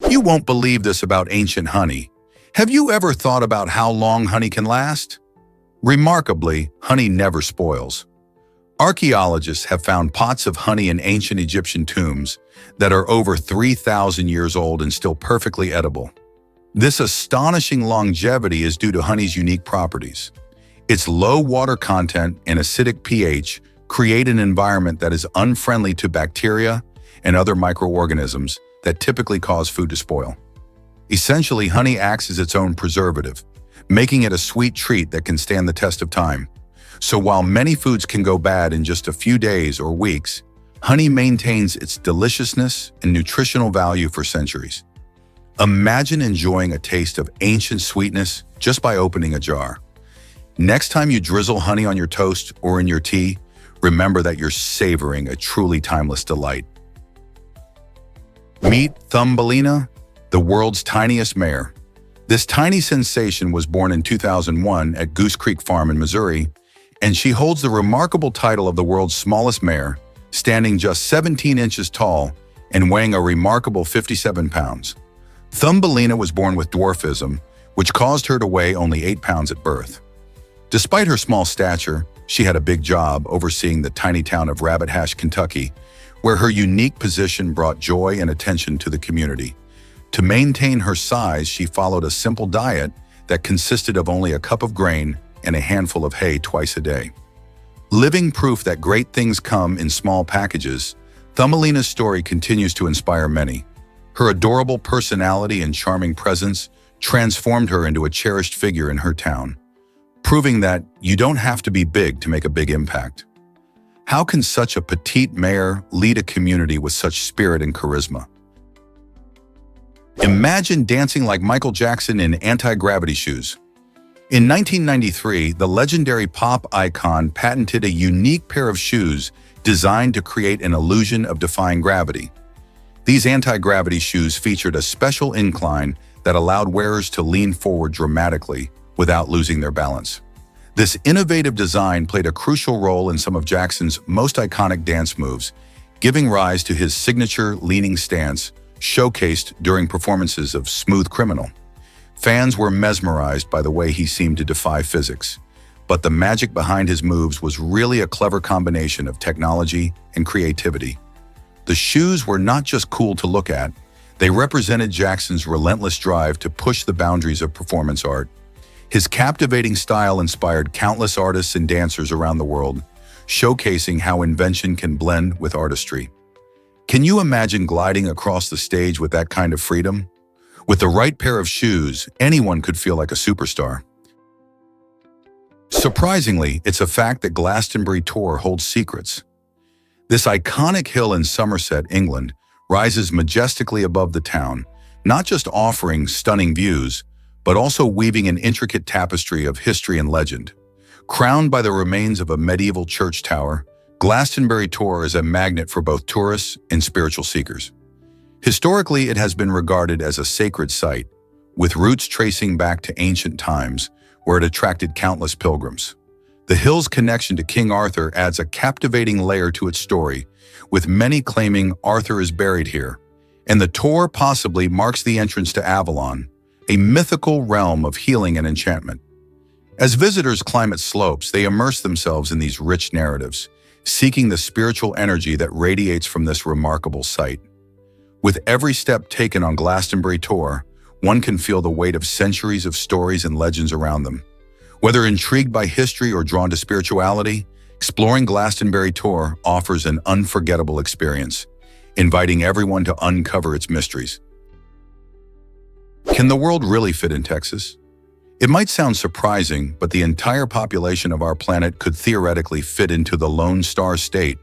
You won't believe this about ancient honey. Have you ever thought about how long honey can last? Remarkably, honey never spoils. Archaeologists have found pots of honey in ancient Egyptian tombs that are over 3,000 years old and still perfectly edible. This astonishing longevity is due to honey's unique properties. Its low water content and acidic pH create an environment that is unfriendly to bacteria and other microorganisms that typically cause food to spoil. Essentially, honey acts as its own preservative, making it a sweet treat that can stand the test of time. So while many foods can go bad in just a few days or weeks, honey maintains its deliciousness and nutritional value for centuries. Imagine enjoying a taste of ancient sweetness just by opening a jar. Next time you drizzle honey on your toast or in your tea, remember that you're savoring a truly timeless delight. Meet Thumbelina, the world's tiniest mare. This tiny sensation was born in 2001 at Goose Creek Farm in Missouri, and she holds the remarkable title of the world's smallest mare, standing just 17 inches tall and weighing a remarkable 57 pounds. Thumbelina was born with dwarfism, which caused her to weigh only 8 pounds at birth. Despite her small stature, she had a big job overseeing the tiny town of Rabbit Hash, Kentucky, where her unique position brought joy and attention to the community. To maintain her size, she followed a simple diet that consisted of only a cup of grain and a handful of hay twice a day. Living proof that great things come in small packages, Thumbelina's story continues to inspire many. Her adorable personality and charming presence transformed her into a cherished figure in her town, proving that you don't have to be big to make a big impact. How can such a petite mare lead a community with such spirit and charisma? Imagine dancing like Michael Jackson in anti-gravity shoes. In 1993, the legendary pop icon patented a unique pair of shoes designed to create an illusion of defying gravity. These anti-gravity shoes featured a special incline that allowed wearers to lean forward dramatically without losing their balance. This innovative design played a crucial role in some of Jackson's most iconic dance moves, giving rise to his signature leaning stance, showcased during performances of Smooth Criminal. Fans were mesmerized by the way he seemed to defy physics, but the magic behind his moves was really a clever combination of technology and creativity. The shoes were not just cool to look at, they represented Jackson's relentless drive to push the boundaries of performance art. His captivating style inspired countless artists and dancers around the world, showcasing how invention can blend with artistry. Can you imagine gliding across the stage with that kind of freedom? With the right pair of shoes, anyone could feel like a superstar. Surprisingly, it's a fact that Glastonbury Tor holds secrets. This iconic hill in Somerset, England, rises majestically above the town, not just offering stunning views, but also weaving an intricate tapestry of history and legend. Crowned by the remains of a medieval church tower, Glastonbury Tor is a magnet for both tourists and spiritual seekers. Historically, it has been regarded as a sacred site, with roots tracing back to ancient times, where it attracted countless pilgrims. The hill's connection to King Arthur adds a captivating layer to its story, with many claiming Arthur is buried here, and the Tor possibly marks the entrance to Avalon, a mythical realm of healing and enchantment. As visitors climb its slopes, they immerse themselves in these rich narratives, seeking the spiritual energy that radiates from this remarkable site. With every step taken on Glastonbury Tor, one can feel the weight of centuries of stories and legends around them. Whether intrigued by history or drawn to spirituality, exploring Glastonbury Tor offers an unforgettable experience, inviting everyone to uncover its mysteries. Can the world really fit in Texas? It might sound surprising, but the entire population of our planet could theoretically fit into the Lone Star State,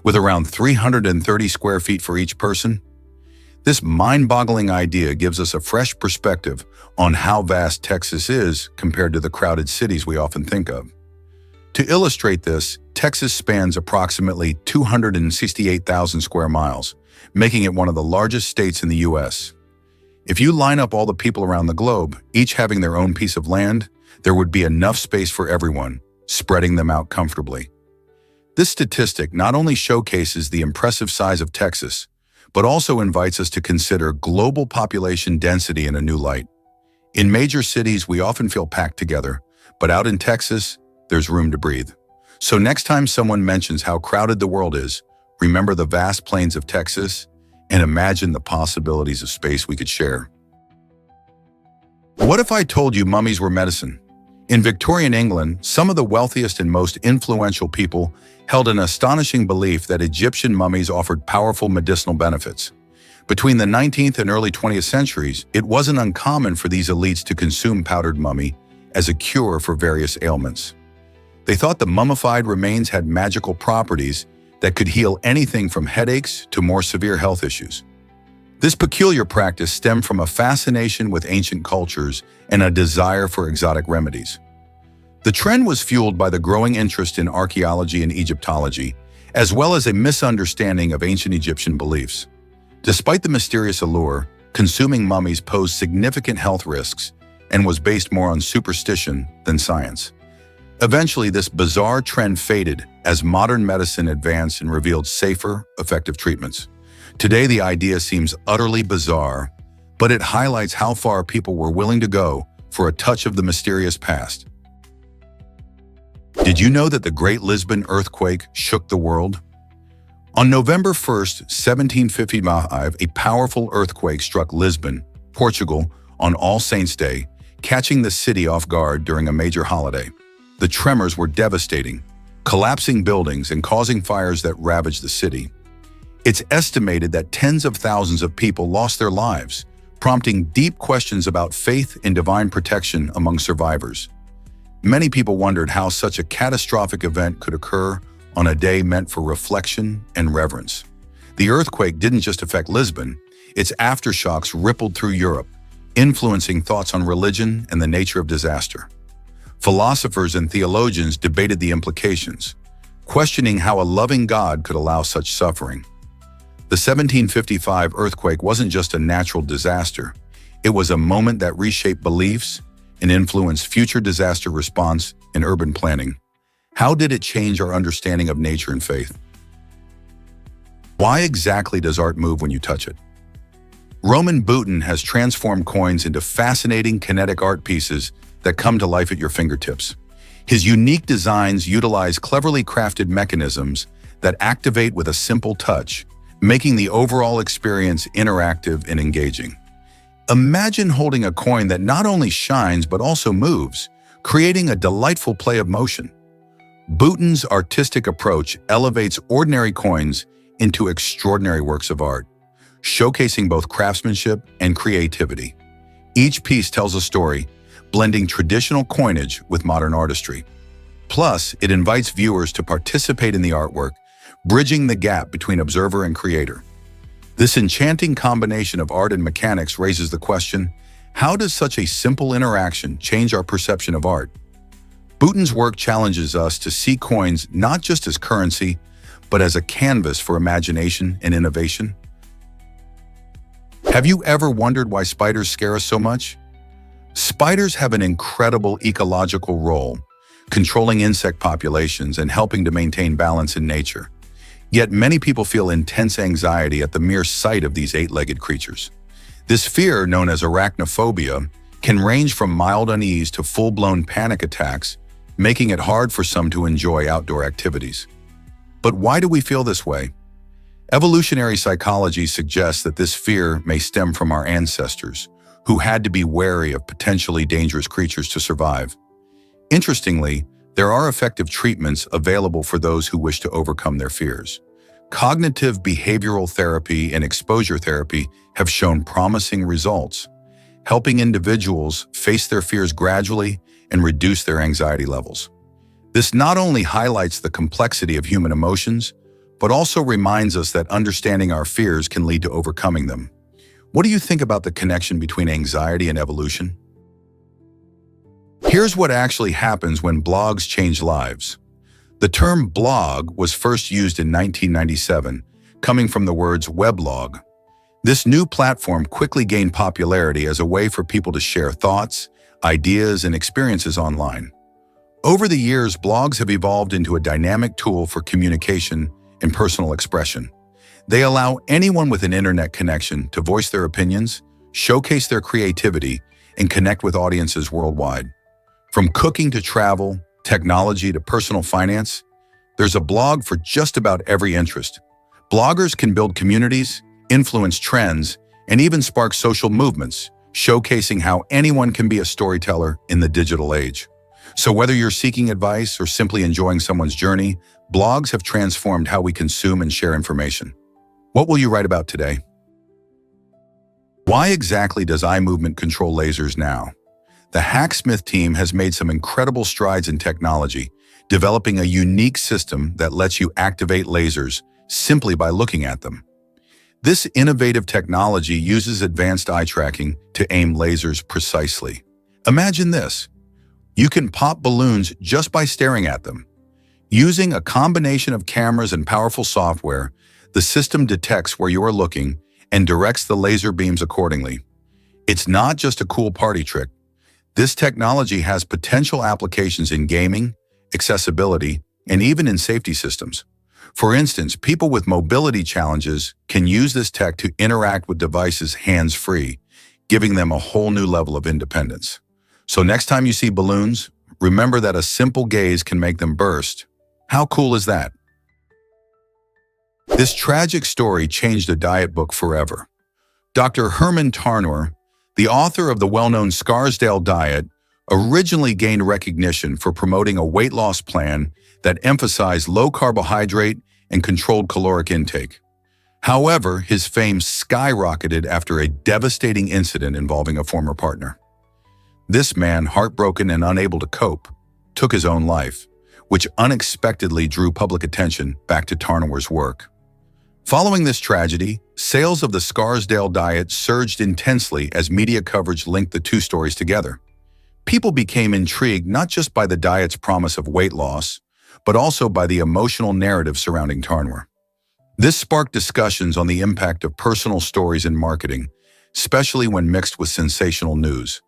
with around 330 square feet for each person. This mind-boggling idea gives us a fresh perspective on how vast Texas is compared to the crowded cities we often think of. To illustrate this, Texas spans approximately 268,000 square miles, making it one of the largest states in the U.S. If you line up all the people around the globe, each having their own piece of land, there would be enough space for everyone, spreading them out comfortably. This statistic not only showcases the impressive size of Texas, but also invites us to consider global population density in a new light. In major cities, we often feel packed together, but out in Texas, there's room to breathe. So next time someone mentions how crowded the world is, remember the vast plains of Texas and imagine the possibilities of space we could share. What if I told you mummies were medicine? In Victorian England, some of the wealthiest and most influential people held an astonishing belief that Egyptian mummies offered powerful medicinal benefits. Between the 19th and early 20th centuries, it wasn't uncommon for these elites to consume powdered mummy as a cure for various ailments. They thought the mummified remains had magical properties that could heal anything from headaches to more severe health issues. This peculiar practice stemmed from a fascination with ancient cultures and a desire for exotic remedies. The trend was fueled by the growing interest in archaeology and Egyptology, as well as a misunderstanding of ancient Egyptian beliefs. Despite the mysterious allure, consuming mummies posed significant health risks and was based more on superstition than science. Eventually, this bizarre trend faded as modern medicine advanced and revealed safer, effective treatments. Today, the idea seems utterly bizarre, but it highlights how far people were willing to go for a touch of the mysterious past. Did you know that the Great Lisbon earthquake shook the world? On November 1st, 1755, a powerful earthquake struck Lisbon, Portugal, on All Saints' Day, catching the city off guard during a major holiday. The tremors were devastating, collapsing buildings and causing fires that ravaged the city. It's estimated that tens of thousands of people lost their lives, prompting deep questions about faith and divine protection among survivors. Many people wondered how such a catastrophic event could occur on a day meant for reflection and reverence. The earthquake didn't just affect Lisbon, its aftershocks rippled through Europe, influencing thoughts on religion and the nature of disaster. Philosophers and theologians debated the implications, questioning how a loving God could allow such suffering. The 1755 earthquake wasn't just a natural disaster, it was a moment that reshaped beliefs and influenced future disaster response and urban planning. How did it change our understanding of nature and faith? Why exactly does art move when you touch it? Roman Boutin has transformed coins into fascinating kinetic art pieces that come to life at your fingertips. His unique designs utilize cleverly crafted mechanisms that activate with a simple touch, making the overall experience interactive and engaging. Imagine holding a coin that not only shines but also moves, creating a delightful play of motion. Boutin's artistic approach elevates ordinary coins into extraordinary works of art, showcasing both craftsmanship and creativity. Each piece tells a story, blending traditional coinage with modern artistry. Plus, it invites viewers to participate in the artwork, bridging the gap between observer and creator. This enchanting combination of art and mechanics raises the question, how does such a simple interaction change our perception of art? Boutin's work challenges us to see coins not just as currency, but as a canvas for imagination and innovation. Have you ever wondered why spiders scare us so much? Spiders have an incredible ecological role, controlling insect populations and helping to maintain balance in nature. Yet many people feel intense anxiety at the mere sight of these eight-legged creatures. This fear, known as arachnophobia, can range from mild unease to full-blown panic attacks, making it hard for some to enjoy outdoor activities. But why do we feel this way? Evolutionary psychology suggests that this fear may stem from our ancestors, who had to be wary of potentially dangerous creatures to survive. Interestingly, there are effective treatments available for those who wish to overcome their fears. Cognitive behavioral therapy and exposure therapy have shown promising results, helping individuals face their fears gradually and reduce their anxiety levels. This not only highlights the complexity of human emotions, but also reminds us that understanding our fears can lead to overcoming them. What do you think about the connection between anxiety and evolution? Here's what actually happens when blogs change lives. The term blog was first used in 1997, coming from the words weblog. This new platform quickly gained popularity as a way for people to share thoughts, ideas, and experiences online. Over the years, blogs have evolved into a dynamic tool for communication and personal expression. They allow anyone with an internet connection to voice their opinions, showcase their creativity, and connect with audiences worldwide. From cooking to travel, technology to personal finance, there's a blog for just about every interest. Bloggers can build communities, influence trends, and even spark social movements, showcasing how anyone can be a storyteller in the digital age. So whether you're seeking advice or simply enjoying someone's journey, blogs have transformed how we consume and share information. What will you write about today? Why exactly does eye movement control lasers now? The Hacksmith team has made some incredible strides in technology, developing a unique system that lets you activate lasers simply by looking at them. This innovative technology uses advanced eye tracking to aim lasers precisely. Imagine this. You can pop balloons just by staring at them. Using a combination of cameras and powerful software, the system detects where you are looking and directs the laser beams accordingly. It's not just a cool party trick. This technology has potential applications in gaming, accessibility, and even in safety systems. For instance, people with mobility challenges can use this tech to interact with devices hands-free, giving them a whole new level of independence. So next time you see balloons, remember that a simple gaze can make them burst. How cool is that? This tragic story changed a diet book forever. Dr. Herman Tarnower, the author of the well-known Scarsdale diet, originally gained recognition for promoting a weight loss plan that emphasized low carbohydrate and controlled caloric intake. However, his fame skyrocketed after a devastating incident involving a former partner. This man, heartbroken and unable to cope, took his own life, which unexpectedly drew public attention back to Tarnower's work. Following this tragedy, sales of the Scarsdale diet surged intensely as media coverage linked the two stories together. People became intrigued not just by the diet's promise of weight loss, but also by the emotional narrative surrounding Tarnower. This sparked discussions on the impact of personal stories in marketing, especially when mixed with sensational news.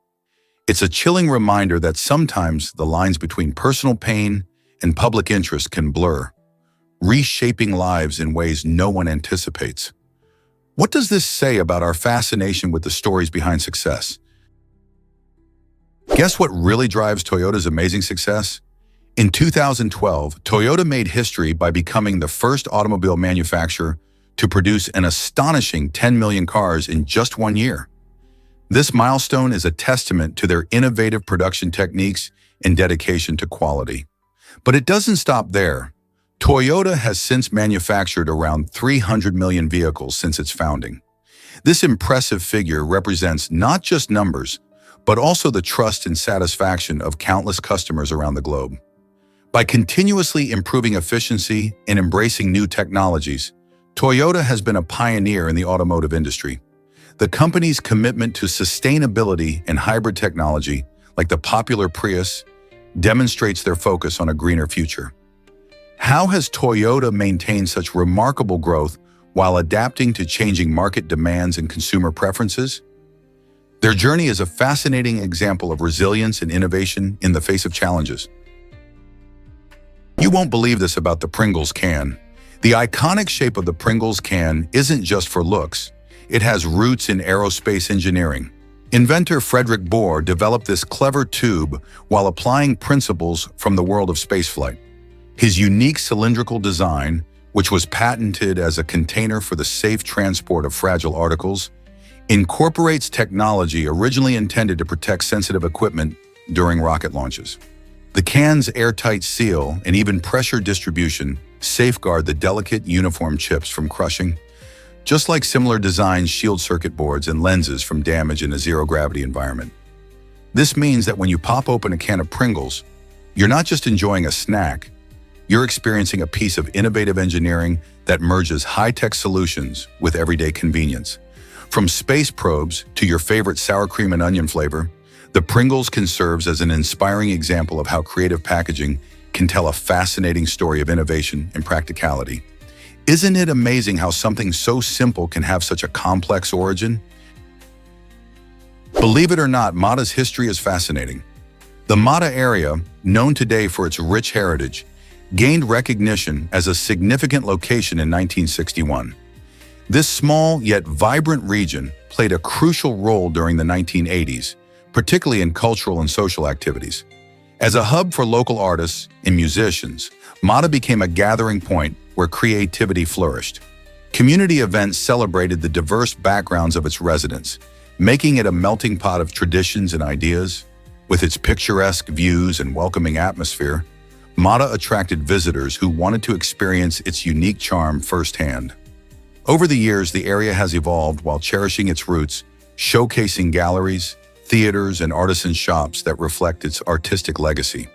It's a chilling reminder that sometimes the lines between personal pain and public interest can blur, reshaping lives in ways no one anticipates. What does this say about our fascination with the stories behind success? Guess what really drives Toyota's amazing success? In 2012, Toyota made history by becoming the first automobile manufacturer to produce an astonishing 10 million cars in just 1 year. This milestone is a testament to their innovative production techniques and dedication to quality. But it doesn't stop there. Toyota has since manufactured around 300 million vehicles since its founding. This impressive figure represents not just numbers, but also the trust and satisfaction of countless customers around the globe. By continuously improving efficiency and embracing new technologies, Toyota has been a pioneer in the automotive industry. The company's commitment to sustainability and hybrid technology, like the popular Prius, demonstrates their focus on a greener future. How has Toyota maintained such remarkable growth while adapting to changing market demands and consumer preferences? Their journey is a fascinating example of resilience and innovation in the face of challenges. You won't believe this about the Pringles can. The iconic shape of the Pringles can isn't just for looks. It has roots in aerospace engineering. Inventor Frederick Bohr developed this clever tube while applying principles from the world of spaceflight. His unique cylindrical design, which was patented as a container for the safe transport of fragile articles, incorporates technology originally intended to protect sensitive equipment during rocket launches. The can's airtight seal and even pressure distribution safeguard the delicate uniform chips from crushing, just like similar designs shield circuit boards and lenses from damage in a zero-gravity environment. This means that when you pop open a can of Pringles, you're not just enjoying a snack, you're experiencing a piece of innovative engineering that merges high-tech solutions with everyday convenience. From space probes to your favorite sour cream and onion flavor, the Pringles can serve as an inspiring example of how creative packaging can tell a fascinating story of innovation and practicality. Isn't it amazing how something so simple can have such a complex origin? Believe it or not, Mata's history is fascinating. The Mata area, known today for its rich heritage, gained recognition as a significant location in 1961. This small yet vibrant region played a crucial role during the 1980s, particularly in cultural and social activities. As a hub for local artists and musicians, Mata became a gathering point where creativity flourished. Community events celebrated the diverse backgrounds of its residents, making it a melting pot of traditions and ideas. With its picturesque views and welcoming atmosphere, Mata attracted visitors who wanted to experience its unique charm firsthand. Over the years, the area has evolved while cherishing its roots, showcasing galleries, theaters, and artisan shops that reflect its artistic legacy.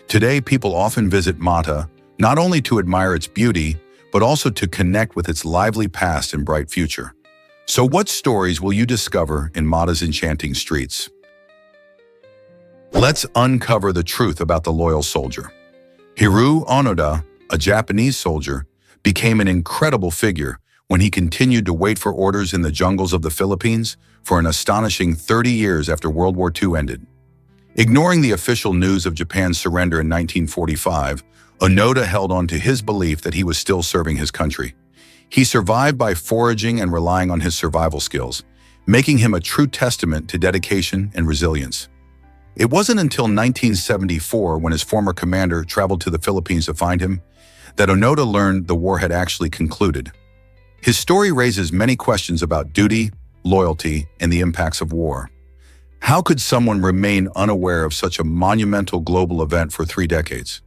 Today, people often visit Mata not only to admire its beauty, but also to connect with its lively past and bright future. So what stories will you discover in Mata's enchanting streets? Let's uncover the truth about the loyal soldier. Hiroo Onoda, a Japanese soldier, became an incredible figure when he continued to wait for orders in the jungles of the Philippines for an astonishing 30 years after World War II ended. Ignoring the official news of Japan's surrender in 1945, Onoda held on to his belief that he was still serving his country. He survived by foraging and relying on his survival skills, making him a true testament to dedication and resilience. It wasn't until 1974, when his former commander traveled to the Philippines to find him, that Onoda learned the war had actually concluded. His story raises many questions about duty, loyalty, and the impacts of war. How could someone remain unaware of such a monumental global event for 3 decades?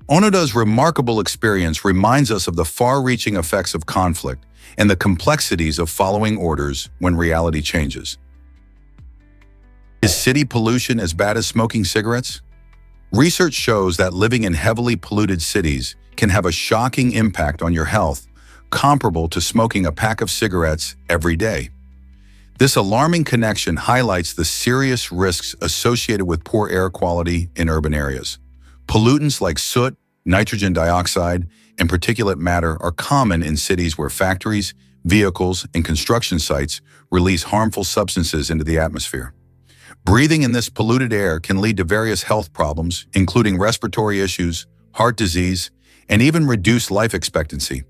Onoda's remarkable experience reminds us of the far-reaching effects of conflict and the complexities of following orders when reality changes. Is city pollution as bad as smoking cigarettes? Research shows that living in heavily polluted cities can have a shocking impact on your health, comparable to smoking a pack of cigarettes every day. This alarming connection highlights the serious risks associated with poor air quality in urban areas. Pollutants like soot, nitrogen dioxide, and particulate matter are common in cities where factories, vehicles, and construction sites release harmful substances into the atmosphere. Breathing in this polluted air can lead to various health problems, including respiratory issues, heart disease, and even reduced life expectancy.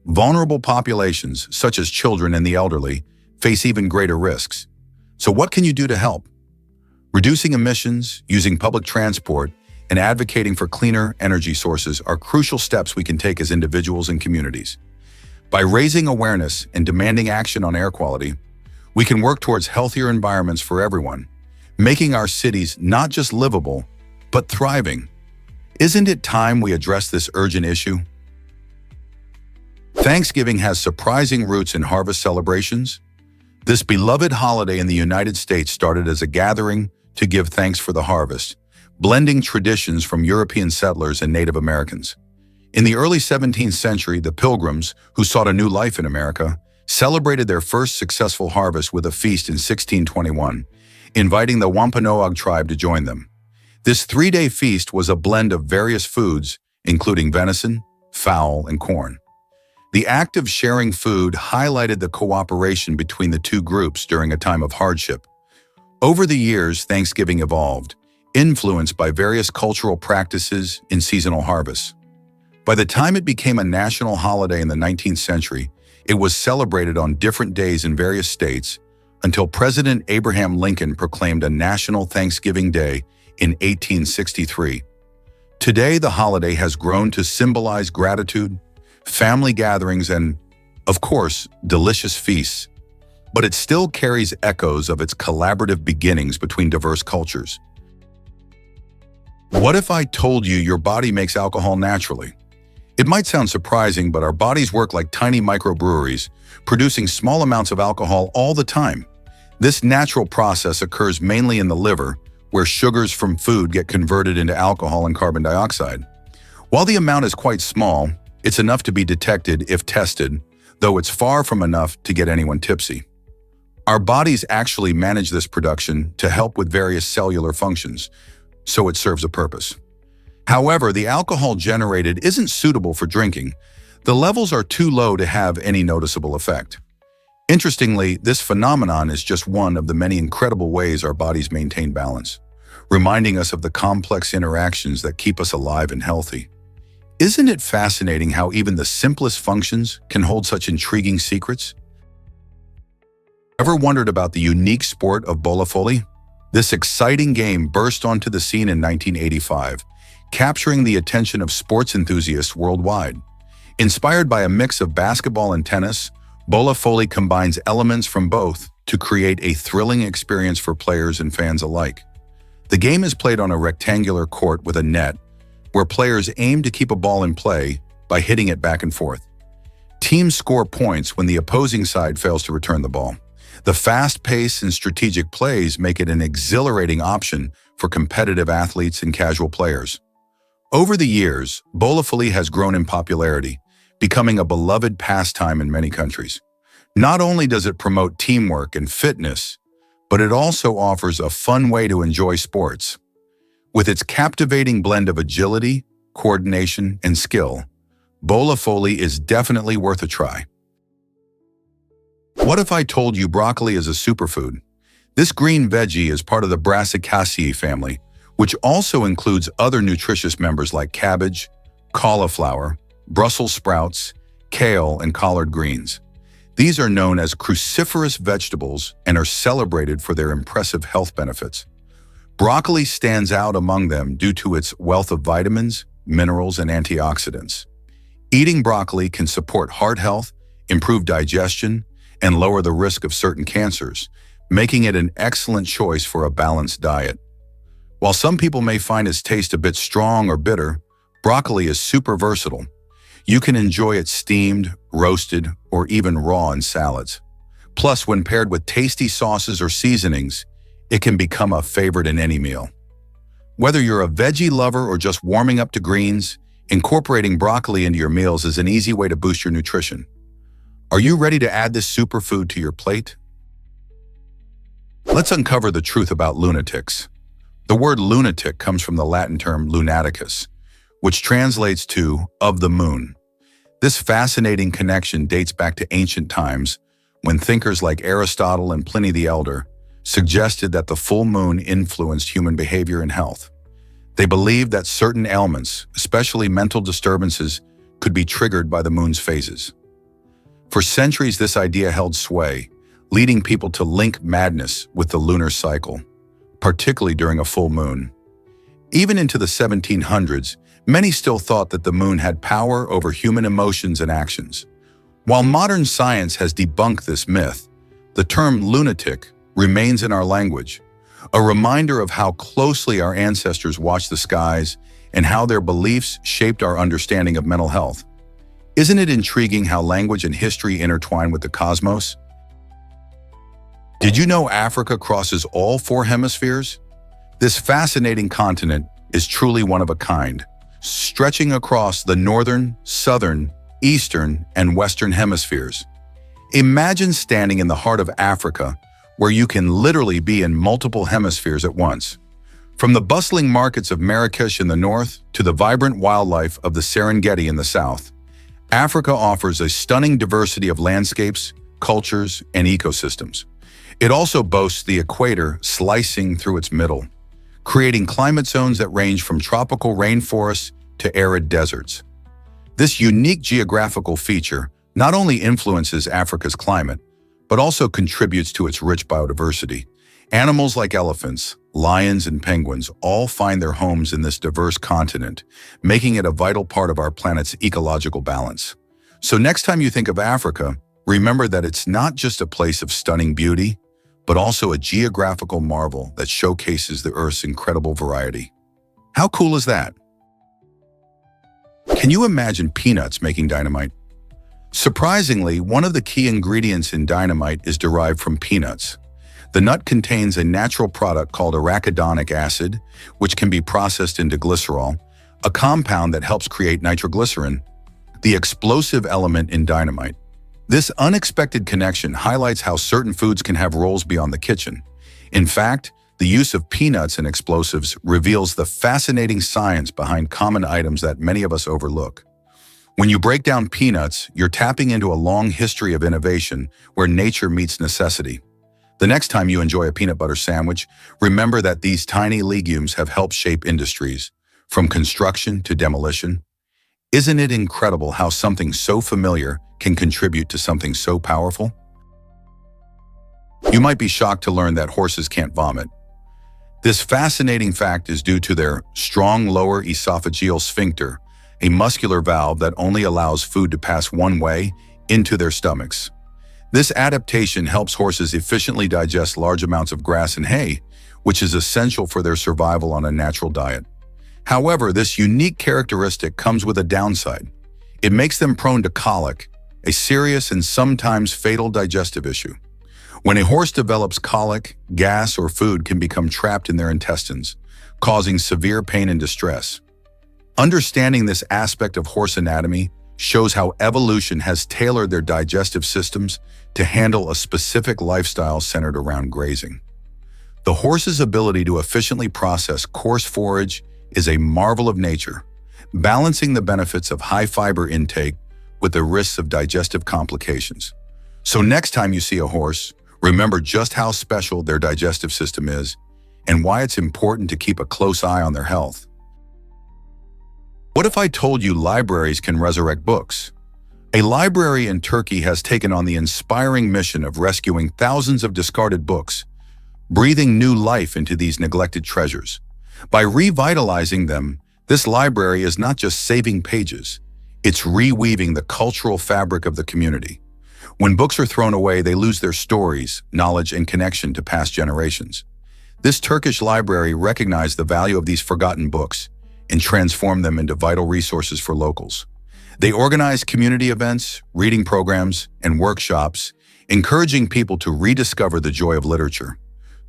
Vulnerable populations, such as children and the elderly, face even greater risks. So what can you do to help? Reducing emissions, using public transport, and advocating for cleaner energy sources are crucial steps we can take as individuals and communities. By raising awareness and demanding action on air quality, we can work towards healthier environments for everyone, making our cities not just livable, but thriving. Isn't it time we address this urgent issue? Thanksgiving has surprising roots in harvest celebrations. This beloved holiday in the United States started as a gathering to give thanks for the harvest, blending traditions from European settlers and Native Americans. In the early 17th century, the Pilgrims, who sought a new life in America, celebrated their first successful harvest with a feast in 1621, inviting the Wampanoag tribe to join them. This 3-day feast was a blend of various foods, including venison, fowl, and corn. The act of sharing food highlighted the cooperation between the two groups during a time of hardship. Over the years, Thanksgiving evolved, influenced by various cultural practices in seasonal harvests. By the time it became a national holiday in the 19th century, it was celebrated on different days in various states until President Abraham Lincoln proclaimed a National Thanksgiving Day in 1863. Today, the holiday has grown to symbolize gratitude, family gatherings, and, of course, delicious feasts. But it still carries echoes of its collaborative beginnings between diverse cultures. What if I told you your body makes alcohol naturally? It might sound surprising, but our bodies work like tiny microbreweries, producing small amounts of alcohol all the time. This natural process occurs mainly in the liver, where sugars from food get converted into alcohol and carbon dioxide. While the amount is quite small, it's enough to be detected if tested, though it's far from enough to get anyone tipsy. Our bodies actually manage this production to help with various cellular functions, so it serves a purpose. However, the alcohol generated isn't suitable for drinking. The levels are too low to have any noticeable effect. Interestingly, this phenomenon is just one of the many incredible ways our bodies maintain balance, reminding us of the complex interactions that keep us alive and healthy. Isn't it fascinating how even the simplest functions can hold such intriguing secrets? Ever wondered about the unique sport of bola volley? This exciting game burst onto the scene in 1985, capturing the attention of sports enthusiasts worldwide. Inspired by a mix of basketball and tennis, bola volley combines elements from both to create a thrilling experience for players and fans alike. The game is played on a rectangular court with a net, where players aim to keep a ball in play by hitting it back and forth. Teams score points when the opposing side fails to return the ball. The fast pace and strategic plays make it an exhilarating option for competitive athletes and casual players. Over the years, bola volley has grown in popularity, becoming a beloved pastime in many countries. Not only does it promote teamwork and fitness, but it also offers a fun way to enjoy sports. With its captivating blend of agility, coordination, and skill, bola volley is definitely worth a try. What if I told you broccoli is a superfood? This green veggie is part of the Brassicaceae family, which also includes other nutritious members like cabbage, cauliflower, Brussels sprouts, kale, and collard greens. These are known as cruciferous vegetables and are celebrated for their impressive health benefits. Broccoli stands out among them due to its wealth of vitamins, minerals, and antioxidants. Eating broccoli can support heart health, improve digestion, and lower the risk of certain cancers, making it an excellent choice for a balanced diet. While some people may find its taste a bit strong or bitter, broccoli is super versatile. You can enjoy it steamed, roasted, or even raw in salads. Plus, when paired with tasty sauces or seasonings, it can become a favorite in any meal. Whether you're a veggie lover or just warming up to greens, incorporating broccoli into your meals is an easy way to boost your nutrition. Are you ready to add this superfood to your plate? Let's uncover the truth about lunatics. The word lunatic comes from the Latin term lunaticus, which translates to "of the moon." This fascinating connection dates back to ancient times when thinkers like Aristotle and Pliny the Elder suggested that the full moon influenced human behavior and health. They believed that certain ailments, especially mental disturbances, could be triggered by the moon's phases. For centuries, this idea held sway, leading people to link madness with the lunar cycle, particularly during a full moon. Even into the 1700s, many still thought that the moon had power over human emotions and actions. While modern science has debunked this myth, the term lunatic remains in our language, a reminder of how closely our ancestors watched the skies and how their beliefs shaped our understanding of mental health. Isn't it intriguing how language and history intertwine with the cosmos? Did you know Africa crosses all 4 hemispheres? This fascinating continent is truly one of a kind, stretching across the northern, southern, eastern, and western hemispheres. Imagine standing in the heart of Africa, where you can literally be in multiple hemispheres at once. From the bustling markets of Marrakesh in the north to the vibrant wildlife of the Serengeti in the south, Africa offers a stunning diversity of landscapes, cultures, and ecosystems. It also boasts the equator slicing through its middle, creating climate zones that range from tropical rainforests to arid deserts. This unique geographical feature not only influences Africa's climate, but also contributes to its rich biodiversity. Animals like elephants, lions, and penguins all find their homes in this diverse continent, making it a vital part of our planet's ecological balance. So next time you think of Africa, remember that it's not just a place of stunning beauty, but also a geographical marvel that showcases the Earth's incredible variety. How cool is that? Can you imagine peanuts making dynamite? Surprisingly, one of the key ingredients in dynamite is derived from peanuts. The nut contains a natural product called arachidonic acid, which can be processed into glycerol, a compound that helps create nitroglycerin, the explosive element in dynamite. This unexpected connection highlights how certain foods can have roles beyond the kitchen. In fact, the use of peanuts in explosives reveals the fascinating science behind common items that many of us overlook. When you break down peanuts, you're tapping into a long history of innovation where nature meets necessity. The next time you enjoy a peanut butter sandwich, remember that these tiny legumes have helped shape industries, from construction to demolition. Isn't it incredible how something so familiar can contribute to something so powerful? You might be shocked to learn that horses can't vomit. This fascinating fact is due to their strong lower esophageal sphincter, a muscular valve that only allows food to pass one way, into their stomachs. This adaptation helps horses efficiently digest large amounts of grass and hay, which is essential for their survival on a natural diet. However, this unique characteristic comes with a downside. It makes them prone to colic, a serious and sometimes fatal digestive issue. When a horse develops colic, gas or food can become trapped in their intestines, causing severe pain and distress. Understanding this aspect of horse anatomy shows how evolution has tailored their digestive systems to handle a specific lifestyle centered around grazing. The horse's ability to efficiently process coarse forage is a marvel of nature, balancing the benefits of high fiber intake with the risks of digestive complications. So next time you see a horse, remember just how special their digestive system is and why it's important to keep a close eye on their health. What if I told you libraries can resurrect books? A library in Turkey has taken on the inspiring mission of rescuing thousands of discarded books, breathing new life into these neglected treasures. By revitalizing them, this library is not just saving pages, it's reweaving the cultural fabric of the community. When books are thrown away, they lose their stories, knowledge, and connection to past generations. This Turkish library recognized the value of these forgotten books and transformed them into vital resources for locals. They organized community events, reading programs, and workshops, encouraging people to rediscover the joy of literature.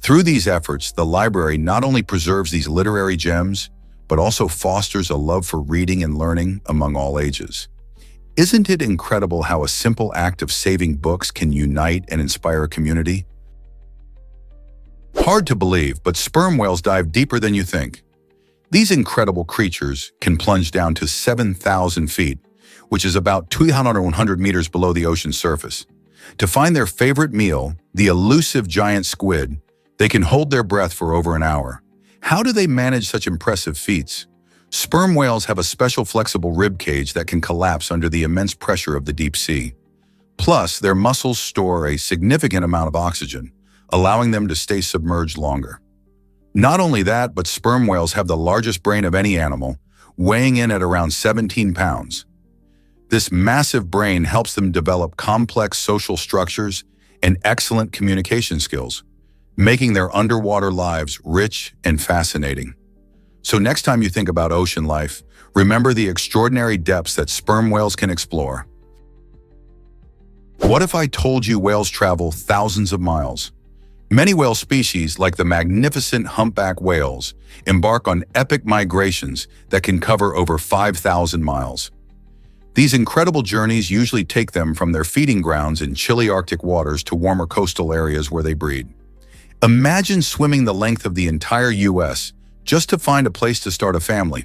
Through these efforts, the library not only preserves these literary gems, but also fosters a love for reading and learning among all ages. Isn't it incredible how a simple act of saving books can unite and inspire a community? Hard to believe, but sperm whales dive deeper than you think. These incredible creatures can plunge down to 7,000 feet, which is about 200 meters below the ocean's surface. To find their favorite meal, the elusive giant squid, they can hold their breath for over an hour. How do they manage such impressive feats? Sperm whales have a special flexible rib cage that can collapse under the immense pressure of the deep sea. Plus, their muscles store a significant amount of oxygen, allowing them to stay submerged longer. Not only that, but sperm whales have the largest brain of any animal, weighing in at around 17 pounds. This massive brain helps them develop complex social structures and excellent communication skills, making their underwater lives rich and fascinating. So next time you think about ocean life, remember the extraordinary depths that sperm whales can explore. What if I told you whales travel thousands of miles? Many whale species, like the magnificent humpback whales, embark on epic migrations that can cover over 5,000 miles. These incredible journeys usually take them from their feeding grounds in chilly Arctic waters to warmer coastal areas where they breed. Imagine swimming the length of the entire U.S. just to find a place to start a family.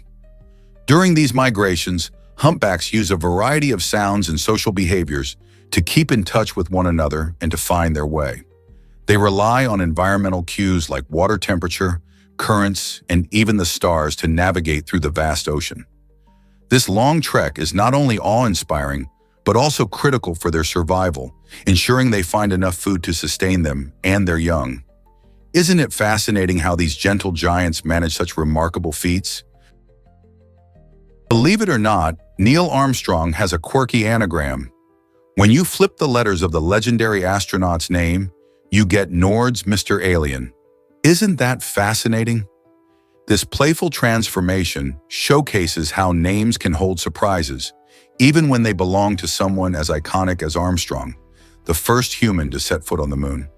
During these migrations, humpbacks use a variety of sounds and social behaviors to keep in touch with one another and to find their way. They rely on environmental cues like water temperature, currents, and even the stars to navigate through the vast ocean. This long trek is not only awe-inspiring, but also critical for their survival, ensuring they find enough food to sustain them and their young. Isn't it fascinating how these gentle giants manage such remarkable feats? Believe it or not, Neil Armstrong has a quirky anagram. When you flip the letters of the legendary astronaut's name, you get Nord's Mr. Alien. Isn't that fascinating? This playful transformation showcases how names can hold surprises, even when they belong to someone as iconic as Armstrong, the first human to set foot on the moon.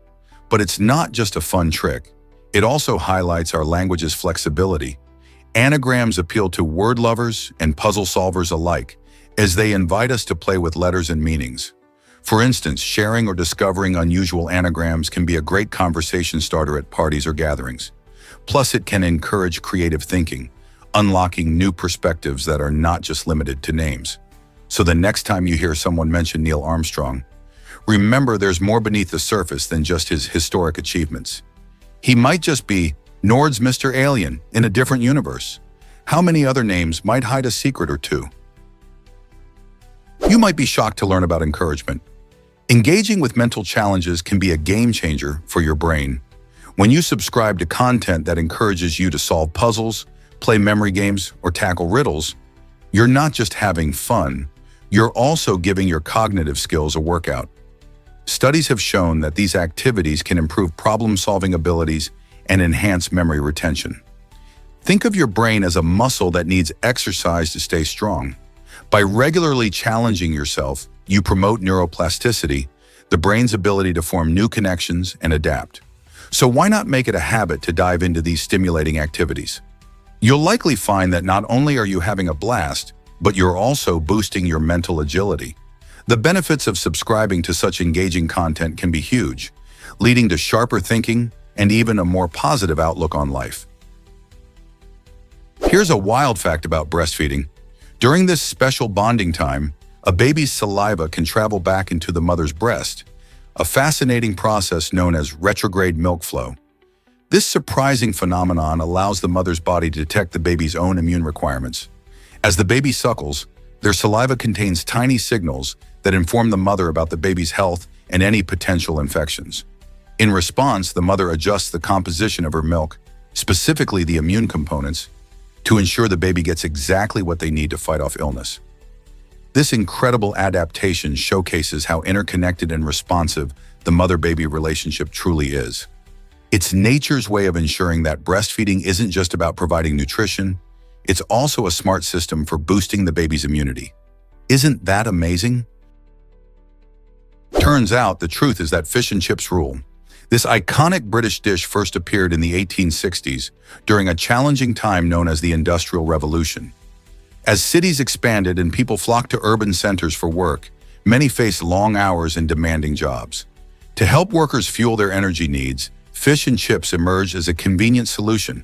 But it's not just a fun trick. It also highlights our language's flexibility. Anagrams appeal to word lovers and puzzle solvers alike, as they invite us to play with letters and meanings. For instance, sharing or discovering unusual anagrams can be a great conversation starter at parties or gatherings. Plus, it can encourage creative thinking, unlocking new perspectives that are not just limited to names. So the next time you hear someone mention Neil Armstrong, remember there's more beneath the surface than just his historic achievements. He might just be Nord's Mr. Alien in a different universe. How many other names might hide a secret or two? You might be shocked to learn about encouragement. Engaging with mental challenges can be a game changer for your brain. When you subscribe to content that encourages you to solve puzzles, play memory games, or tackle riddles, you're not just having fun, you're also giving your cognitive skills a workout. Studies have shown that these activities can improve problem-solving abilities and enhance memory retention. Think of your brain as a muscle that needs exercise to stay strong. By regularly challenging yourself, you promote neuroplasticity, the brain's ability to form new connections and adapt. So why not make it a habit to dive into these stimulating activities? You'll likely find that not only are you having a blast, but you're also boosting your mental agility. The benefits of subscribing to such engaging content can be huge, leading to sharper thinking and even a more positive outlook on life. Here's a wild fact about breastfeeding. During this special bonding time, a baby's saliva can travel back into the mother's breast, a fascinating process known as retrograde milk flow. This surprising phenomenon allows the mother's body to detect the baby's own immune requirements. As the baby suckles, their saliva contains tiny signals that inform the mother about the baby's health and any potential infections. In response, the mother adjusts the composition of her milk, specifically the immune components, to ensure the baby gets exactly what they need to fight off illness. This incredible adaptation showcases how interconnected and responsive the mother-baby relationship truly is. It's nature's way of ensuring that breastfeeding isn't just about providing nutrition, it's also a smart system for boosting the baby's immunity. Isn't that amazing? Turns out the truth is that fish and chips rule. This iconic British dish first appeared in the 1860s during a challenging time known as the Industrial Revolution. As cities expanded and people flocked to urban centers for work, many faced long hours and demanding jobs. To help workers fuel their energy needs, fish and chips emerged as a convenient solution.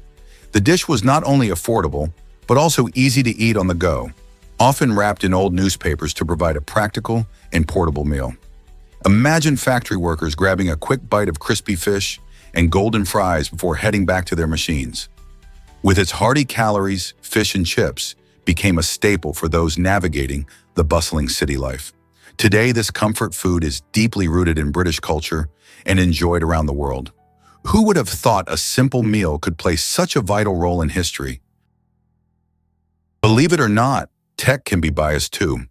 The dish was not only affordable, but also easy to eat on the go, often wrapped in old newspapers to provide a practical and portable meal. Imagine factory workers grabbing a quick bite of crispy fish and golden fries before heading back to their machines. With its hearty calories, fish and chips became a staple for those navigating the bustling city life. Today, this comfort food is deeply rooted in British culture and enjoyed around the world. Who would have thought a simple meal could play such a vital role in history? Believe it or not, tech can be biased too.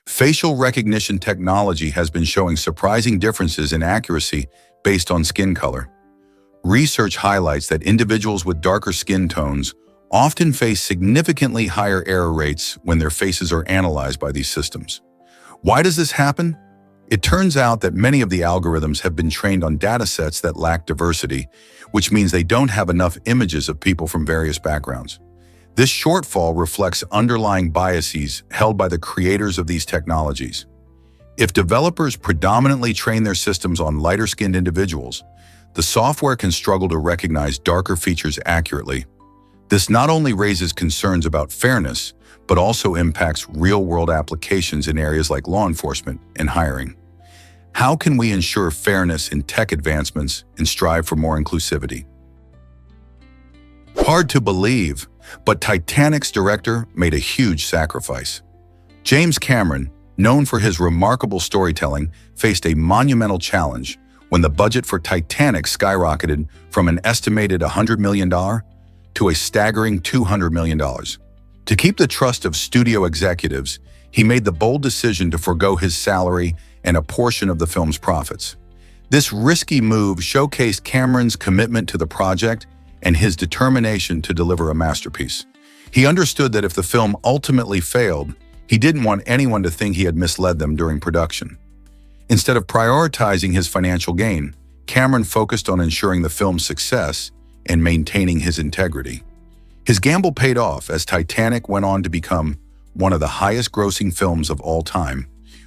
Facial recognition technology has been showing surprising differences in accuracy based on skin color. Research highlights that individuals with darker skin tones often face significantly higher error rates when their faces are analyzed by these systems. Why does this happen? It turns out that many of the algorithms have been trained on datasets that lack diversity, which means they don't have enough images of people from various backgrounds. This shortfall reflects underlying biases held by the creators of these technologies. If developers predominantly train their systems on lighter-skinned individuals, the software can struggle to recognize darker features accurately. This not only raises concerns about fairness, but also impacts real-world applications in areas like law enforcement and hiring. How can we ensure fairness in tech advancements and strive for more inclusivity? Hard to believe, but Titanic's director made a huge sacrifice. James Cameron, known for his remarkable storytelling, faced a monumental challenge when the budget for Titanic skyrocketed from an estimated $100 million to a staggering $200 million. To keep the trust of studio executives, he made the bold decision to forego his salary and a portion of the film's profits. This risky move showcased Cameron's commitment to the project and his determination to deliver a masterpiece. He understood that if the film ultimately failed, he didn't want anyone to think he had misled them during production. Instead of prioritizing his financial gain, Cameron focused on ensuring the film's success and maintaining his integrity. His gamble paid off as Titanic went on to become one of the highest-grossing films of all time,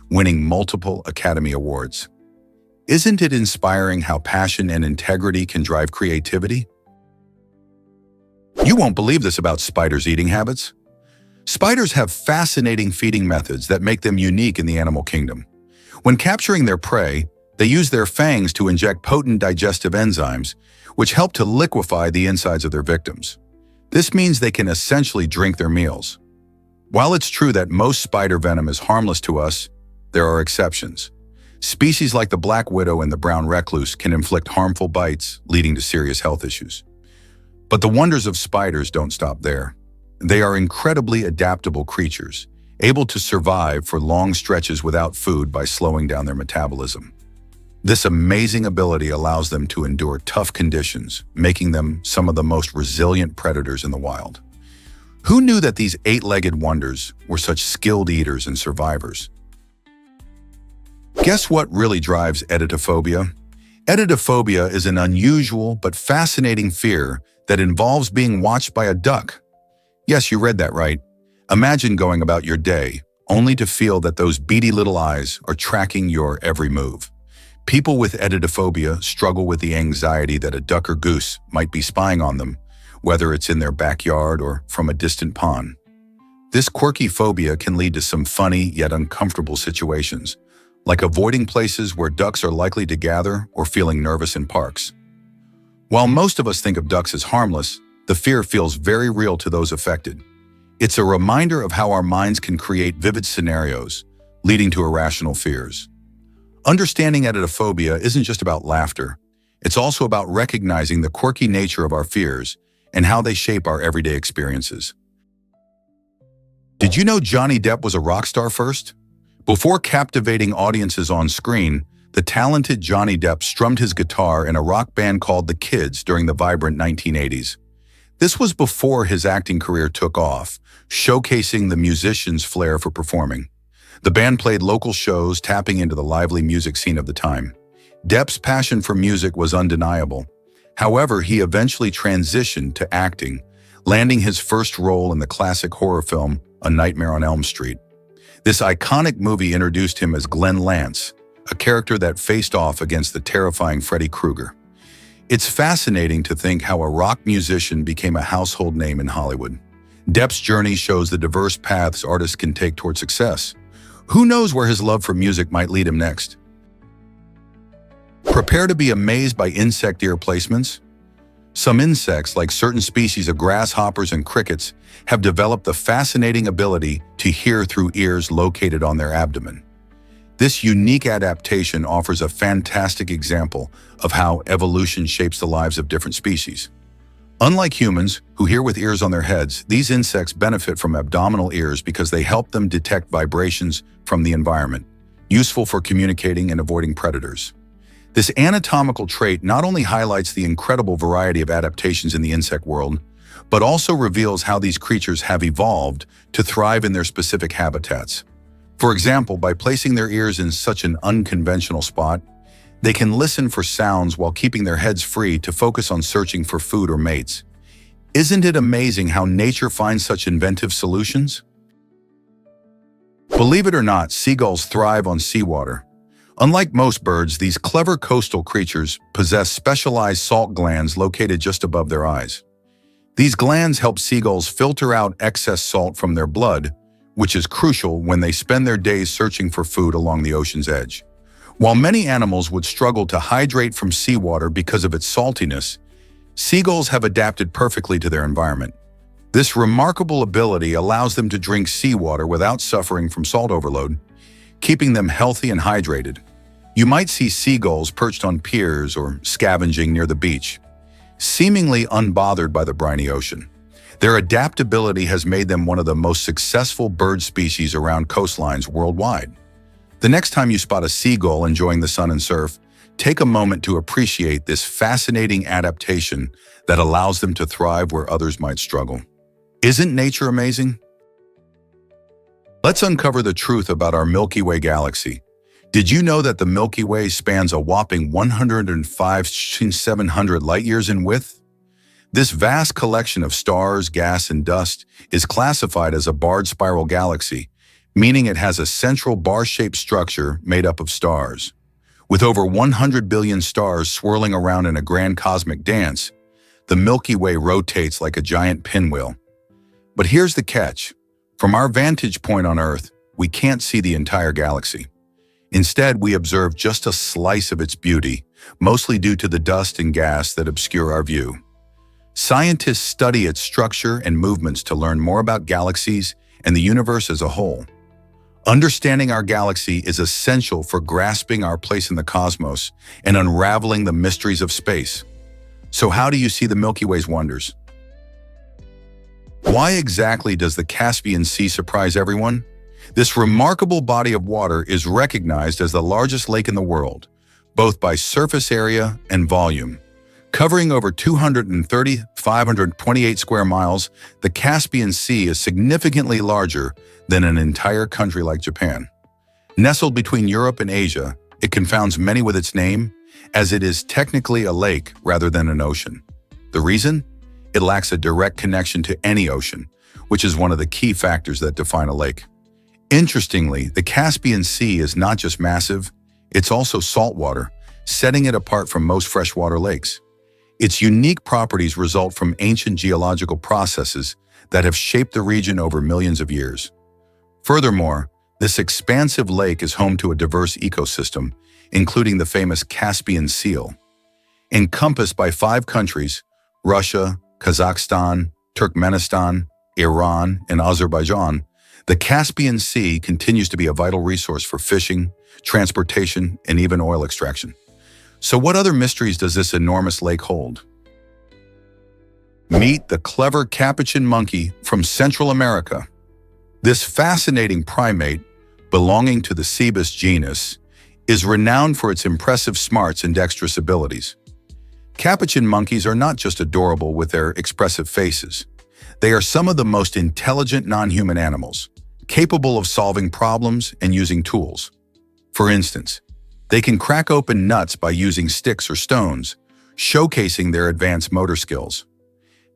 winning multiple Academy Awards. Isn't it inspiring how passion and integrity can drive creativity? You won't believe this about spiders' eating habits. Spiders have fascinating feeding methods that make them unique in the animal kingdom. When capturing their prey, they use their fangs to inject potent digestive enzymes, which help to liquefy the insides of their victims. This means they can essentially drink their meals. While it's true that most spider venom is harmless to us, there are exceptions. Species like the black widow and the brown recluse can inflict harmful bites, leading to serious health issues. But the wonders of spiders don't stop there. They are incredibly adaptable creatures, able to survive for long stretches without food by slowing down their metabolism. This amazing ability allows them to endure tough conditions, making them some of the most resilient predators in the wild. Who knew that these eight-legged wonders were such skilled eaters and survivors? Guess what really drives editophobia? Editophobia is an unusual but fascinating fear that involves being watched by a duck. Yes, you read that right. Imagine going about your day only to feel that those beady little eyes are tracking your every move. People with editophobia struggle with the anxiety that a duck or goose might be spying on them, whether it's in their backyard or from a distant pond. This quirky phobia can lead to some funny yet uncomfortable situations, like avoiding places where ducks are likely to gather or feeling nervous in parks. While most of us think of ducks as harmless, the fear feels very real to those affected. It's a reminder of how our minds can create vivid scenarios, leading to irrational fears. Understanding editophobia isn't just about laughter. It's also about recognizing the quirky nature of our fears and how they shape our everyday experiences. Did you know Johnny Depp was a rock star first? Before captivating audiences on screen, the talented Johnny Depp strummed his guitar in a rock band called The Kids during the vibrant 1980s. This was before his acting career took off, showcasing the musician's flair for performing. The band played local shows, tapping into the lively music scene of the time. Depp's passion for music was undeniable. However, he eventually transitioned to acting, landing his first role in the classic horror film A Nightmare on Elm Street. This iconic movie introduced him as Glenn Lance, a character that faced off against the terrifying Freddy Krueger. It's fascinating to think how a rock musician became a household name in Hollywood. Depp's journey shows the diverse paths artists can take toward success. Who knows where his love for music might lead him next? Prepare to be amazed by insect ear placements. Some insects, like certain species of grasshoppers and crickets, have developed the fascinating ability to hear through ears located on their abdomen. This unique adaptation offers a fantastic example of how evolution shapes the lives of different species. Unlike humans, who hear with ears on their heads, these insects benefit from abdominal ears because they help them detect vibrations from the environment, useful for communicating and avoiding predators. This anatomical trait not only highlights the incredible variety of adaptations in the insect world, but also reveals how these creatures have evolved to thrive in their specific habitats. For example, by placing their ears in such an unconventional spot, they can listen for sounds while keeping their heads free to focus on searching for food or mates. Isn't it amazing how nature finds such inventive solutions? Believe it or not, seagulls thrive on seawater. Unlike most birds, these clever coastal creatures possess specialized salt glands located just above their eyes. These glands help seagulls filter out excess salt from their blood, which is crucial when they spend their days searching for food along the ocean's edge. While many animals would struggle to hydrate from seawater because of its saltiness, seagulls have adapted perfectly to their environment. This remarkable ability allows them to drink seawater without suffering from salt overload, keeping them healthy and hydrated. You might see seagulls perched on piers or scavenging near the beach, seemingly unbothered by the briny ocean. Their adaptability has made them one of the most successful bird species around coastlines worldwide. The next time you spot a seagull enjoying the sun and surf, take a moment to appreciate this fascinating adaptation that allows them to thrive where others might struggle. Isn't nature amazing? Let's uncover the truth about our Milky Way galaxy. Did you know that the Milky Way spans a whopping 105,700 light-years in width? This vast collection of stars, gas, and dust is classified as a barred spiral galaxy, meaning it has a central bar-shaped structure made up of stars. With over 100 billion stars swirling around in a grand cosmic dance, the Milky Way rotates like a giant pinwheel. But here's the catch. From our vantage point on Earth, we can't see the entire galaxy. Instead, we observe just a slice of its beauty, mostly due to the dust and gas that obscure our view. Scientists study its structure and movements to learn more about galaxies and the universe as a whole. Understanding our galaxy is essential for grasping our place in the cosmos and unraveling the mysteries of space. So how do you see the Milky Way's wonders? Why exactly does the Caspian Sea surprise everyone? This remarkable body of water is recognized as the largest lake in the world, both by surface area and volume. Covering over 528 square miles, the Caspian Sea is significantly larger than an entire country like Japan. Nestled between Europe and Asia, it confounds many with its name, as it is technically a lake rather than an ocean. The reason? It lacks a direct connection to any ocean, which is one of the key factors that define a lake. Interestingly, the Caspian Sea is not just massive, it's also saltwater, setting it apart from most freshwater lakes. Its unique properties result from ancient geological processes that have shaped the region over millions of years. Furthermore, this expansive lake is home to a diverse ecosystem, including the famous Caspian seal. Encompassed by 5 countries, Russia, Kazakhstan, Turkmenistan, Iran, and Azerbaijan, the Caspian Sea continues to be a vital resource for fishing, transportation, and even oil extraction. So what other mysteries does this enormous lake hold? Meet the clever capuchin monkey from Central America. This fascinating primate, belonging to the Cebus genus, is renowned for its impressive smarts and dexterous abilities. Capuchin monkeys are not just adorable with their expressive faces. They are some of the most intelligent non-human animals, capable of solving problems and using tools. For instance, they can crack open nuts by using sticks or stones, showcasing their advanced motor skills.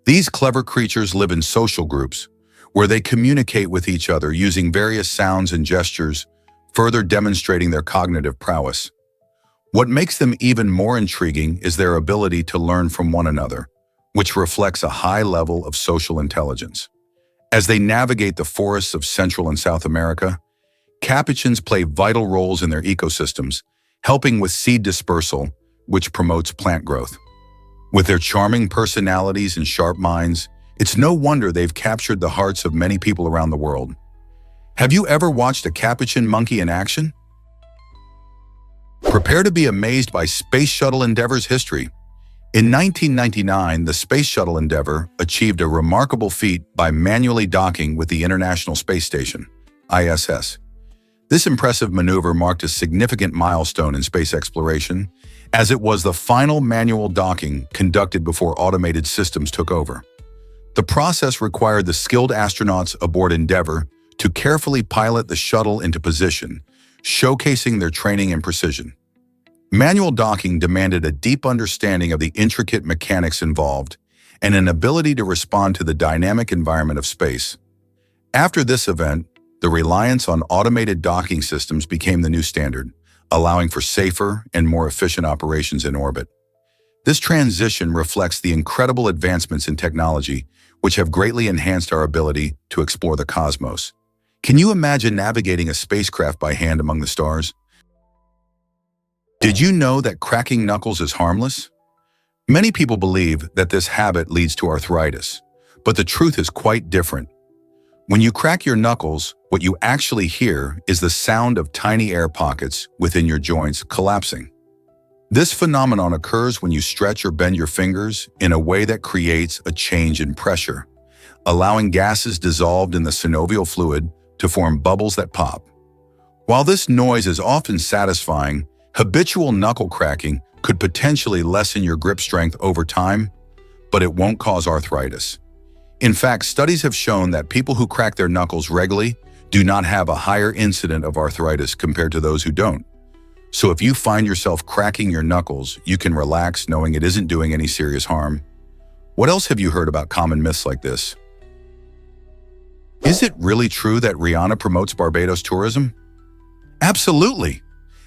These clever creatures live in social groups, where they communicate with each other using various sounds and gestures, further demonstrating their cognitive prowess. What makes them even more intriguing is their ability to learn from one another, which reflects a high level of social intelligence. As they navigate the forests of Central and South America, capuchins play vital roles in their ecosystems, helping with seed dispersal, which promotes plant growth. With their charming personalities and sharp minds, it's no wonder they've captured the hearts of many people around the world. Have you ever watched a capuchin monkey in action? Prepare to be amazed by Space Shuttle Endeavour's history. In 1999, the Space Shuttle Endeavour achieved a remarkable feat by manually docking with the International Space Station, ISS. This impressive maneuver marked a significant milestone in space exploration, as it was the final manual docking conducted before automated systems took over. The process required the skilled astronauts aboard Endeavour to carefully pilot the shuttle into position, showcasing their training and precision. Manual docking demanded a deep understanding of the intricate mechanics involved and an ability to respond to the dynamic environment of space. After this event, the reliance on automated docking systems became the new standard, allowing for safer and more efficient operations in orbit. This transition reflects the incredible advancements in technology, which have greatly enhanced our ability to explore the cosmos. Can you imagine navigating a spacecraft by hand among the stars? Did you know that cracking knuckles is harmless? Many people believe that this habit leads to arthritis, but the truth is quite different. When you crack your knuckles, what you actually hear is the sound of tiny air pockets within your joints collapsing. This phenomenon occurs when you stretch or bend your fingers in a way that creates a change in pressure, allowing gases dissolved in the synovial fluid to form bubbles that pop. While this noise is often satisfying, habitual knuckle cracking could potentially lessen your grip strength over time, but it won't cause arthritis. In fact, studies have shown that people who crack their knuckles regularly do not have a higher incidence of arthritis compared to those who don't. So if you find yourself cracking your knuckles, you can relax knowing it isn't doing any serious harm. What else have you heard about common myths like this? Is it really true that Rihanna promotes Barbados tourism? Absolutely!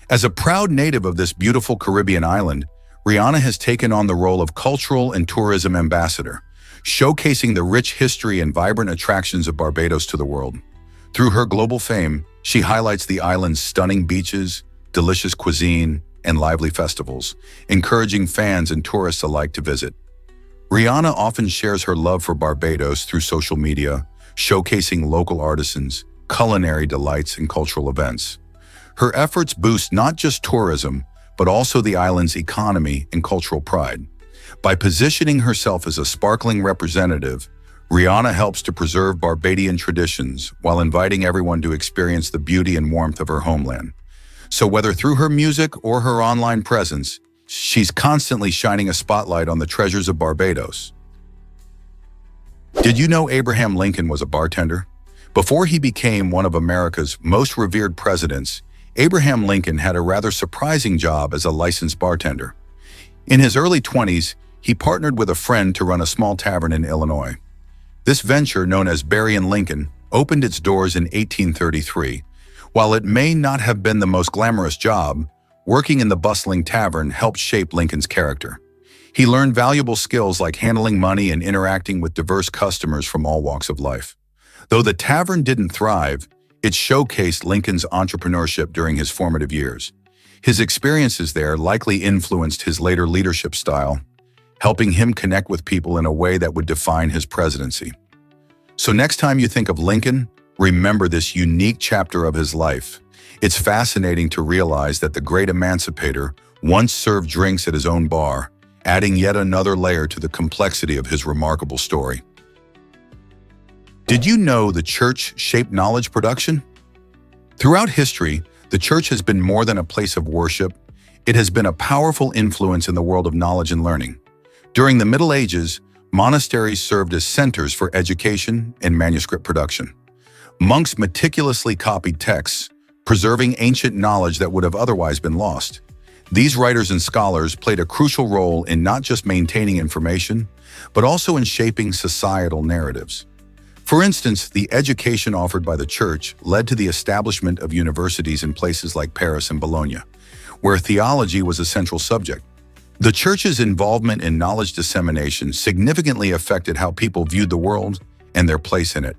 As a proud native of this beautiful Caribbean island, Rihanna has taken on the role of cultural and tourism ambassador, showcasing the rich history and vibrant attractions of Barbados to the world. Through her global fame, she highlights the island's stunning beaches, delicious cuisine, and lively festivals, encouraging fans and tourists alike to visit. Rihanna often shares her love for Barbados through social media, showcasing local artisans, culinary delights, and cultural events. Her efforts boost not just tourism, but also the island's economy and cultural pride. By positioning herself as a sparkling representative, Rihanna helps to preserve Barbadian traditions while inviting everyone to experience the beauty and warmth of her homeland. So whether through her music or her online presence, she's constantly shining a spotlight on the treasures of Barbados. Did you know Abraham Lincoln was a bartender? Before he became one of America's most revered presidents, Abraham Lincoln had a rather surprising job as a licensed bartender. In his early 20s, he partnered with a friend to run a small tavern in Illinois. This venture, known as Berry and Lincoln, opened its doors in 1833. While it may not have been the most glamorous job, working in the bustling tavern helped shape Lincoln's character. He learned valuable skills like handling money and interacting with diverse customers from all walks of life. Though the tavern didn't thrive, it showcased Lincoln's entrepreneurship during his formative years. His experiences there likely influenced his later leadership style, helping him connect with people in a way that would define his presidency. So next time you think of Lincoln, remember this unique chapter of his life. It's fascinating to realize that the great emancipator once served drinks at his own bar, adding yet another layer to the complexity of his remarkable story. Did you know the church shaped knowledge production? Throughout history, the church has been more than a place of worship. It has been a powerful influence in the world of knowledge and learning. During the Middle Ages, monasteries served as centers for education and manuscript production. Monks meticulously copied texts, preserving ancient knowledge that would have otherwise been lost. These writers and scholars played a crucial role in not just maintaining information, but also in shaping societal narratives. For instance, the education offered by the church led to the establishment of universities in places like Paris and Bologna, where theology was a central subject. The church's involvement in knowledge dissemination significantly affected how people viewed the world and their place in it.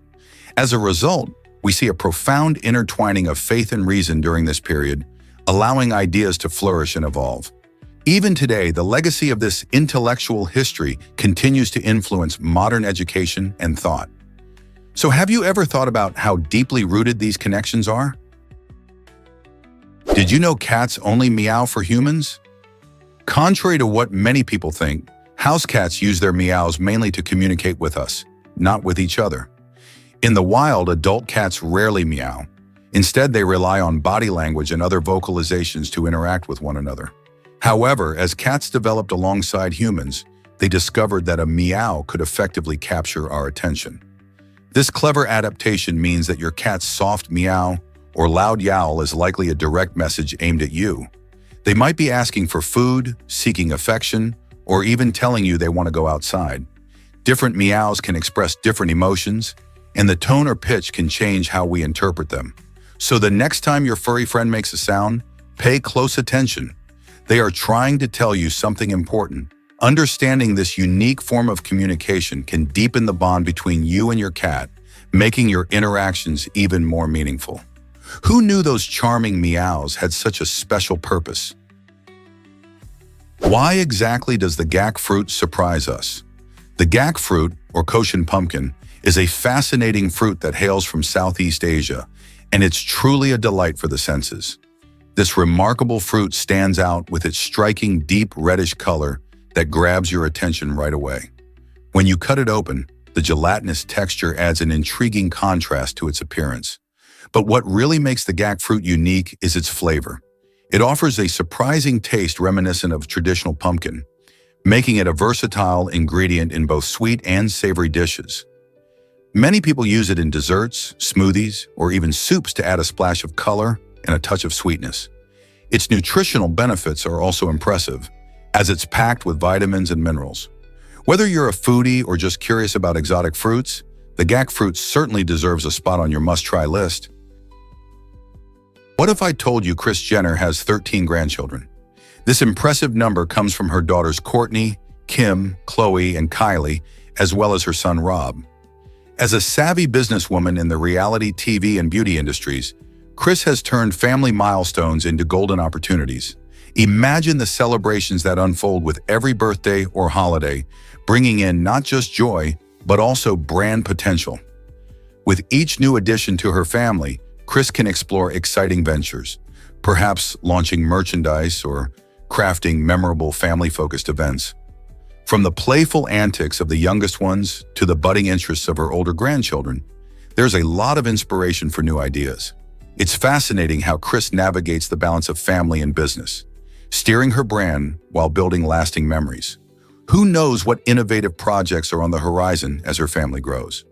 As a result, we see a profound intertwining of faith and reason during this period, allowing ideas to flourish and evolve. Even today, the legacy of this intellectual history continues to influence modern education and thought. So have you ever thought about how deeply rooted these connections are? Did you know cats only meow for humans? Contrary to what many people think, house cats use their meows mainly to communicate with us, not with each other. In the wild, adult cats rarely meow. Instead, they rely on body language and other vocalizations to interact with one another. However, as cats developed alongside humans, they discovered that a meow could effectively capture our attention. This clever adaptation means that your cat's soft meow or loud yowl is likely a direct message aimed at you. They might be asking for food, seeking affection, or even telling you they want to go outside. Different meows can express different emotions, and the tone or pitch can change how we interpret them. So the next time your furry friend makes a sound, pay close attention. They are trying to tell you something important. Understanding this unique form of communication can deepen the bond between you and your cat, making your interactions even more meaningful. Who knew those charming meows had such a special purpose? Why exactly does the gak fruit surprise us? The gak fruit, or Cochin pumpkin, is a fascinating fruit that hails from Southeast Asia, and it's truly a delight for the senses. This remarkable fruit stands out with its striking deep reddish color that grabs your attention right away. When you cut it open, the gelatinous texture adds an intriguing contrast to its appearance. But what really makes the gak fruit unique is its flavor. It offers a surprising taste reminiscent of traditional pumpkin, making it a versatile ingredient in both sweet and savory dishes. Many people use it in desserts, smoothies, or even soups to add a splash of color and a touch of sweetness. Its nutritional benefits are also impressive, as it's packed with vitamins and minerals. Whether you're a foodie or just curious about exotic fruits, the gak fruit certainly deserves a spot on your must-try list. What if I told you Kris Jenner has 13 grandchildren? This impressive number comes from her daughters Kourtney, Kim, Khloe, and Kylie, as well as her son Rob. As a savvy businesswoman in the reality TV and beauty industries, Kris has turned family milestones into golden opportunities. Imagine the celebrations that unfold with every birthday or holiday, bringing in not just joy, but also brand potential. With each new addition to her family, Chris can explore exciting ventures, perhaps launching merchandise or crafting memorable family-focused events. From the playful antics of the youngest ones to the budding interests of her older grandchildren, there's a lot of inspiration for new ideas. It's fascinating how Chris navigates the balance of family and business, steering her brand while building lasting memories. Who knows what innovative projects are on the horizon as her family grows?